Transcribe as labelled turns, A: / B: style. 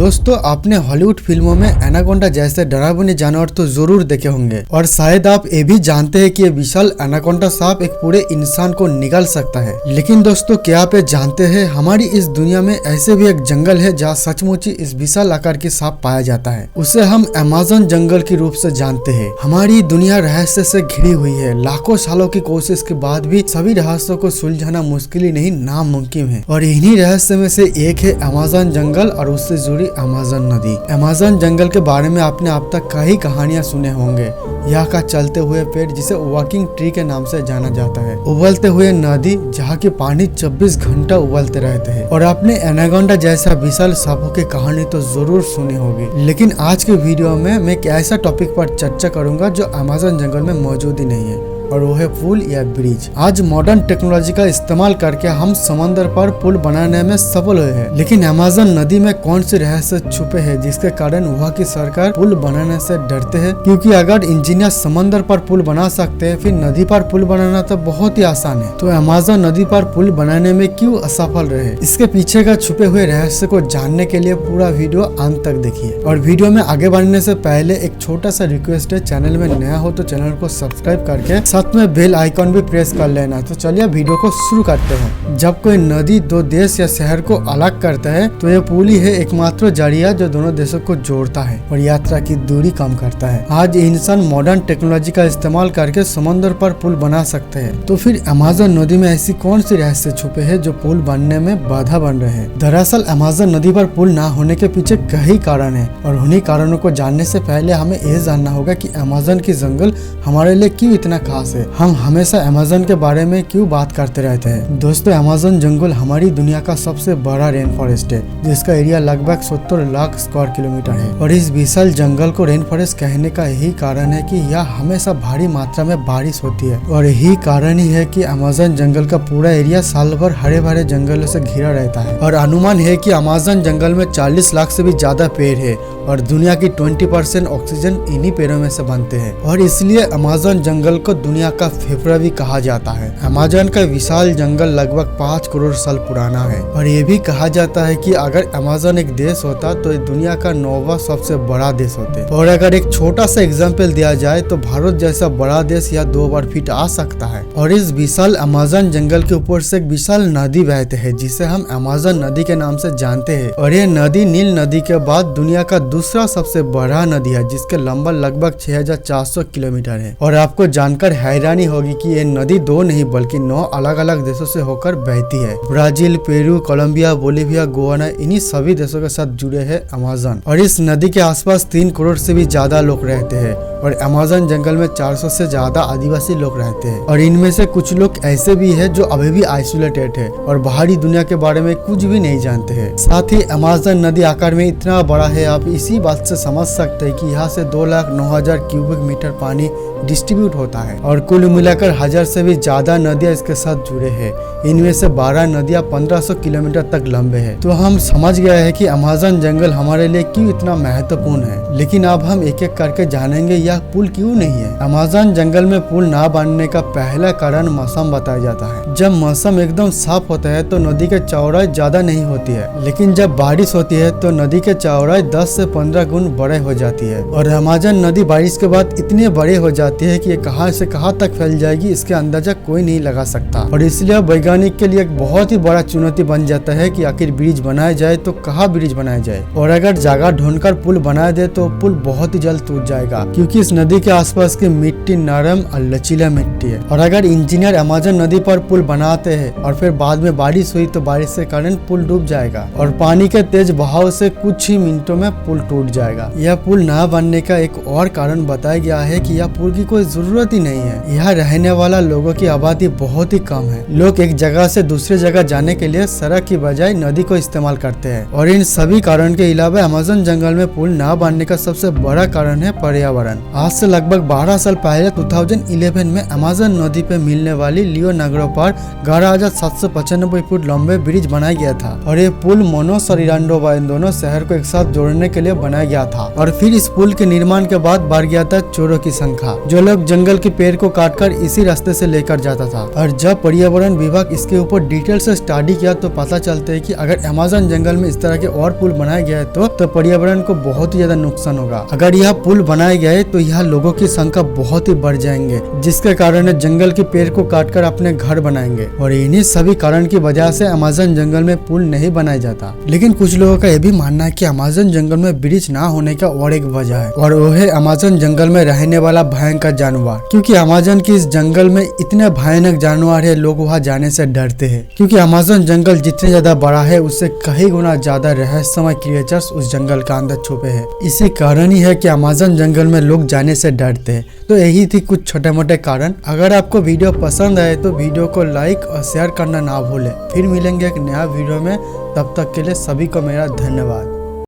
A: दोस्तों, आपने हॉलीवुड फिल्मों में एनाकोंडा जैसे डरावने जानवर तो जरूर देखे होंगे और शायद आप ये भी जानते हैं कि ये विशाल एनाकोंडा सांप एक पूरे इंसान को निगल सकता है। लेकिन दोस्तों, क्या आप ये जानते हैं हमारी इस दुनिया में ऐसे भी एक जंगल है जहाँ सचमुच ही इस विशाल आकार की सांप पाया जाता है। उसे हम अमेज़न जंगल के रूप से जानते हैं। हमारी दुनिया रहस्य से घिरी हुई है। लाखों सालों की कोशिश के बाद भी सभी रहस्यों को सुलझाना मुश्किल ही नहीं नामुमकिन है। और इन्हीं रहस्य में से एक है अमेज़न जंगल और उससे जुड़ी अमेज़न नदी। अमेज़न जंगल के बारे में आपने अब तक कई कहानियां सुने होंगे। यहाँ का चलते हुए पेड़ जिसे वॉकिंग ट्री के नाम से जाना जाता है, उबलते हुए नदी जहाँ की पानी 24 घंटा उबलते रहते हैं, और आपने एनाकोंडा जैसा विशाल सांपों की कहानी तो जरूर सुनी होगी। लेकिन आज के वीडियो में मैं एक ऐसा टॉपिक पर चर्चा करूंगा जो अमेज़न जंगल में मौजूद ही नहीं है, और वो है पुल या ब्रिज। आज मॉडर्न टेक्नोलॉजी का इस्तेमाल करके हम समंदर पर पुल बनाने में सफल हुए हैं, लेकिन अमेज़न नदी में कौन से रहस्य छुपे हैं जिसके कारण वहाँ की सरकार पुल बनाने से डरते हैं? क्योंकि अगर इंजीनियर समंदर पर पुल बना सकते हैं, फिर नदी पर पुल बनाना तो बहुत ही आसान है। तो अमेज़न नदी पर पुल बनाने में क्यों असफल रहे? इसके पीछे का छुपे हुए रहस्य को जानने के लिए पूरा वीडियो अंत तक देखिए। और वीडियो में आगे बढ़ने से पहले एक छोटा सा रिक्वेस्ट है, चैनल में नया हो तो चैनल को सब्सक्राइब करके साथ में बेल आइकॉन भी प्रेस कर लेना। तो चलिए वीडियो को शुरू करते हैं। जब कोई नदी दो देश या शहर को अलग करता है तो ये पुल ही है एकमात्र जरिया जो दोनों देशों को जोड़ता है और यात्रा की दूरी कम करता है। आज इंसान मॉडर्न टेक्नोलॉजी का इस्तेमाल करके समुद्र पर पुल बना सकते हैं। तो फिर अमेज़न नदी में ऐसी कौन सी रहस्य छुपे हैं जो पुल बनने में बाधा बन रहे हैं? दरअसल अमेज़न नदी पर पुल ना होने के पीछे कई कारण है, और उन्हीं कारणों को जानने से पहले हमें यह जानना होगा कि अमेज़न की जंगल हमारे लिए क्यों इतना खास है। हम हमेशा अमेज़न के बारे में क्यों बात करते रहते हैं? दोस्तों, अमेज़न जंगल हमारी दुनिया का सबसे बड़ा रेन फॉरेस्ट है, जिसका एरिया लगभग 70 लाख स्क्वायर किलोमीटर है। और इस विशाल जंगल को रेन फॉरेस्ट कहने का यही कारण है कि यह हमेशा भारी मात्रा में बारिश होती है, और यही कारण ही है कि अमेज़न जंगल का पूरा एरिया साल भर हरे भरे जंगलों से घिरा रहता है। और अनुमान है कि अमेज़न जंगल में 40 लाख से भी ज्यादा पेड़ है, और दुनिया की 20% ऑक्सीजन इन्हीं पेड़ों में से बनते हैं। और इसलिए अमेज़न जंगल को दुनिया का फेफड़ा भी कहा जाता है। अमेज़न का विशाल जंगल लगभग 5 करोड़ साल पुराना है, और ये भी कहा जाता है कि अगर अमेज़न एक देश होता तो ये दुनिया का 9वां सबसे बड़ा देश होते। और अगर एक छोटा सा एग्जाम्पल दिया जाए तो भारत जैसा बड़ा देश या 2 बार फिट आ सकता है। और इस विशाल अमेज़न जंगल के ऊपर से एक विशाल नदी बहते है जिसे हम अमेज़न नदी के नाम से जानते हैं। और ये नदी नील नदी के बाद दुनिया का दूसरा सबसे बड़ा नदी है, जिसके लंबा लगभग 6400 किलोमीटर है। और आपको जानकर हैरानी होगी कि ये नदी 2 नहीं बल्कि 9 अलग अलग देशों से होकर बहती है। ब्राजील, पेरू, कोलंबिया, बोलिविया, गोवाना, इन्हीं सभी देशों के साथ जुड़े है अमेज़न। और इस नदी के आसपास 3 करोड़ से भी ज्यादा लोग रहते हैं, और अमेज़न जंगल में 400 से ज्यादा आदिवासी लोग रहते हैं। और इनमें से कुछ लोग ऐसे भी है जो अभी भी आइसोलेटेड है और बाहरी दुनिया के बारे में कुछ भी नहीं जानते हैं। साथ ही अमेज़न नदी आकार में इतना बड़ा है, आप इसी बात से समझ सकते हैं कि यहाँ से 2,09,000 क्यूबिक मीटर पानी डिस्ट्रीब्यूट होता है, और कुल मिलाकर 1000 से भी ज्यादा नदियां इसके साथ जुड़े हैं। इनमें से 12 नदियां 1500 किलोमीटर तक लंबे हैं। तो हम समझ गए हैं कि अमेज़न जंगल हमारे लिए क्यों इतना महत्वपूर्ण है। लेकिन अब हम एक एक करके जानेंगे यह पुल क्यों नहीं है। अमेज़न जंगल में पुल ना बनने का पहला कारण मौसम बताया जाता है। जब मौसम एकदम साफ होता है तो नदी की चौड़ाई ज्यादा नहीं होती है, लेकिन जब बारिश होती है तो नदी की चौड़ाई 10 से 15 गुना बड़े हो जाती है। और अमेज़न नदी बारिश के बाद इतने बड़े हो जाती है कि ये कहां से कहां तक फैल जाएगी इसके अंदाजा कोई नहीं लगा सकता। और इसलिए वैज्ञानिक के लिए एक बहुत ही बड़ा चुनौती बन जाता है कि आखिर ब्रिज बनाया जाए तो कहाँ ब्रिज बनाया जाए। और अगर जगह ढूंढकर पुल बना दे तो पुल बहुत ही जल्द टूट जाएगा, क्योंकि इस नदी के आसपास की मिट्टी नरम और लचीला मिट्टी है। और अगर इंजीनियर अमेज़न नदी पर पुल बनाते हैं और फिर बाद में बारिश हुई तो बारिश के कारण पुल डूब जाएगा, और पानी के तेज बहाव से कुछ ही मिनटों में पुल टूट जाएगा। यह पुल न बनने का एक और कारण बताया गया है कि यह पुल की कोई जरूरत ही नहीं है। यहाँ रहने वाला लोगों की आबादी बहुत ही कम है। लोग एक जगह से दूसरी जगह जाने के लिए सड़क की बजाय नदी को इस्तेमाल करते हैं। और इन सभी कारण के अलावा अमेज़न जंगल में पुल न बनने का सबसे बड़ा कारण है पर्यावरण। आज से लगभग 12 साल पहले 2011 में अमेज़न नदी पे मिलने वाली लियो नगरो पर 11,795 फुट लंबे ब्रिज बनाया गया था। और ये पुल मोनोस और इरांडोबा इन दोनों शहर को एक साथ जोड़ने के लिए बनाया गया था। और फिर इस पुल के निर्माण के बाद बढ़ गया था चोरों की संख्या, जो लोग जंगल के पेड़ को काटकर इसी रास्ते से लेकर जाता था। और जब पर्यावरण विभाग इसके ऊपर डिटेल से स्टडी किया तो पता चलता है कि अगर अमेज़न जंगल में इस तरह के और पुल बनाया गया है तो पर्यावरण को बहुत ही ज्यादा नुकसान होगा। अगर यह पुल बनाए गए तो यहाँ लोगों की संख्या बहुत ही बढ़ जाएंगे, जिसके कारण जंगल के पेड़ को काटकर अपने घर बनाएंगे। और इन्हीं सभी कारण की वजह से अमेज़न जंगल में पुल नहीं बनाया जाता। लेकिन कुछ लोगों का यह भी मानना है कि अमेज़न जंगल में ब्रिज ना होने का और एक वजह है, और वो है अमेज़न जंगल में रहने वाला भयंकर जानवर। क्योंकि अमेज़न की इस जंगल में इतने भयानक जानवर है, लोग वहाँ जाने से डरते हैं। क्योंकि अमेज़न जंगल जितने ज्यादा बड़ा है उससे कई गुना ज्यादा रहस्यमय क्रिएचर्स उस जंगल का अंदर छुपे हैं। इसी कारण ही है कि अमेज़न जंगल में लोग जाने से डरते हैं। तो यही थी कुछ छोटे मोटे कारण। अगर आपको वीडियो पसंद आए तो वीडियो को लाइक और शेयर करना ना भूलें। फिर मिलेंगे एक नया वीडियो में, तब तक के लिए सभी को मेरा धन्यवाद।